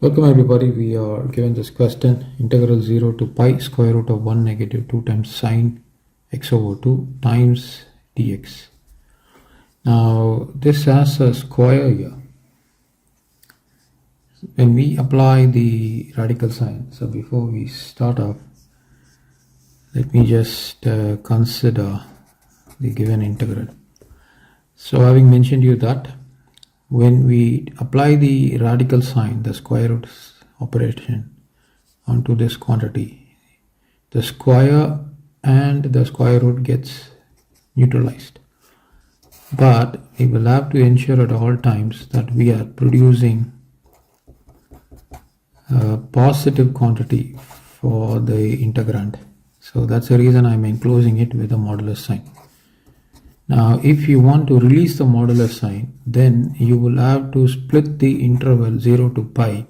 Welcome everybody. We are given this question: integral 0 to pi square root of 1 negative 2 times sine x over 2 times dx. Now this has a square here. When we apply the radical sign, so before we start off, let me just consider the given integral. So having mentioned you that when we apply the radical sign, the square root operation onto this quantity, the square and the square root gets neutralized. But we will have to ensure at all times that we are producing a positive quantity for the integrand. So that's the reason I'm enclosing it with a modulus sign. Now if you want to release the modulus sign, then you will have to split the interval 0 to pi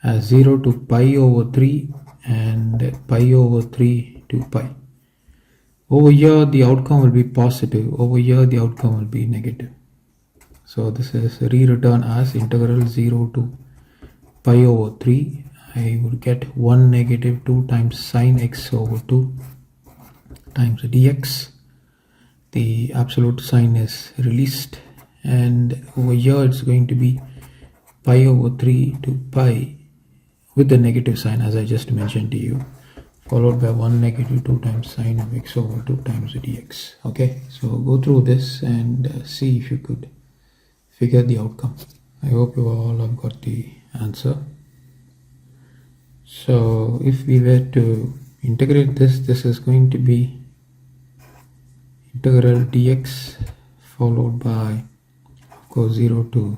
as 0 to pi over 3 and pi over 3 to pi. Over here the outcome will be positive, over here the outcome will be negative. So this is rewritten as integral 0 to pi over 3. I will get 1 negative 2 times sine x over 2 times dx. The absolute sign is released, and over here it's going to be pi over 3 to pi with the negative sign as I just mentioned to you, followed by 1 negative 2 times sine of x over 2 times dx. Okay, so go through this and see if you could figure the outcome. I hope you all have got the answer. So if we were to integrate this, this is going to be integral dx followed by, of course, 0 to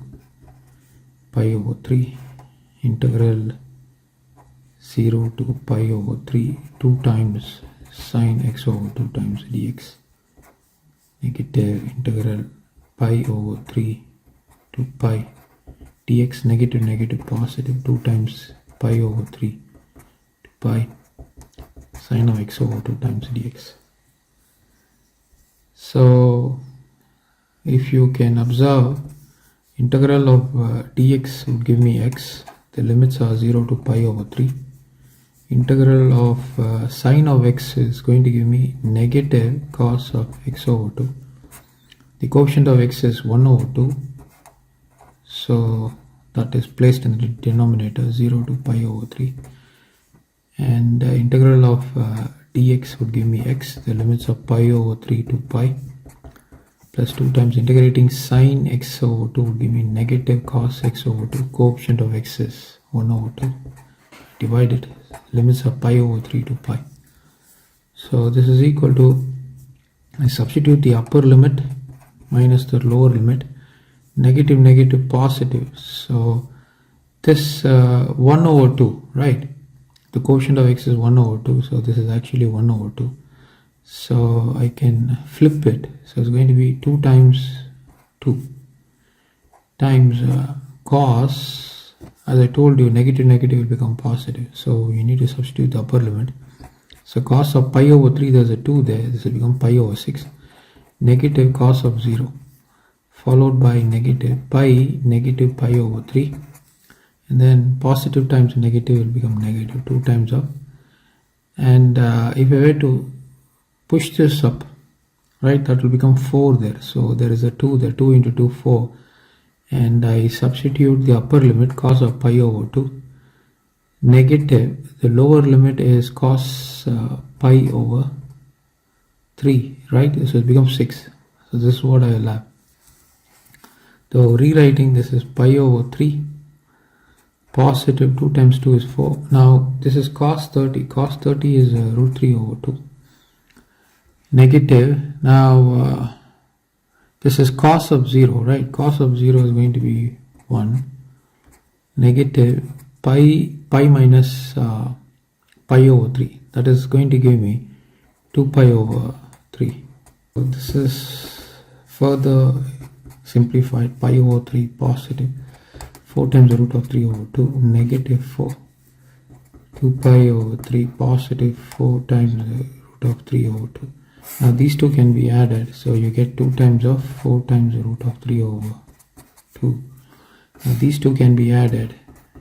pi over 3 integral 0 to pi over 3 2 times sine x over 2 times dx, negative integral pi over 3 to pi dx, negative negative positive 2 times pi over 3 to pi sine of x over 2 times dx. So if you can observe, integral of dx would give me x, the limits are 0 to pi over 3. Integral of sine of x is going to give me negative cos of x over 2. The coefficient of x is 1 over 2, so that is placed in the denominator, 0 to pi over 3. And integral of dx would give me x, the limits of pi over 3 to pi, plus 2 times integrating sine x over 2 would give me negative cos x over 2. Coefficient of x is 1 over 2, divided limits of pi over 3 to pi. So this is equal to, I substitute the upper limit minus the lower limit, negative negative positive, so this 1 over 2, right? The coefficient of x is 1 over 2, so this is actually 1 over 2. So I can flip it, so it's going to be 2 times 2 times cos, as I told you, negative negative will become positive, so you need to substitute the upper limit. So cos of pi over 3, there's a 2 there, this will become pi over 6, negative cos of 0, followed by negative pi over 3, and then positive times negative will become negative, 2 times up. And if I were to push this up, right, that will become 4 there, so there is a 2 there, 2 into 2 4, and I substitute the upper limit, cos of pi over 2, negative, the lower limit is cos pi over 3, right, so it becomes 6, so this is what I will have. So rewriting this is pi over 3, positive 2 times 2 is 4. Now this is cos 30. Cos 30 is root 3 over 2. Negative. Now this is cos of 0, right? Cos of 0 is going to be 1. Negative pi minus pi over 3. That is going to give me 2 pi over 3. So this is further simplified, pi over 3 positive. 4 times the root of 3 over 2, negative 4, 2 pi over 3 positive 4 times the root of 3 over 2. Now these two can be added, so you get 2 times of 4 times the root of 3 over 2. Now these two can be added,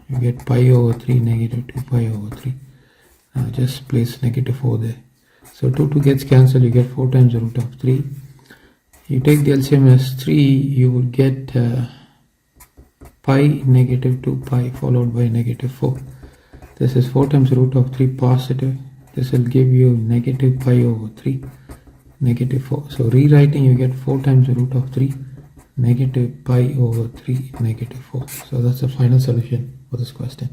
you get pi over 3 negative 2 pi over 3. Now just place negative 4 there. So 2 gets cancelled, you get 4 times the root of 3. You take the LCM as 3, you will get pi negative 2 pi followed by negative 4. This is 4 times the root of 3 positive. This will give you negative pi over 3, negative 4. So rewriting, you get 4 times the root of 3, negative pi over 3, negative 4. So that's the final solution for this question.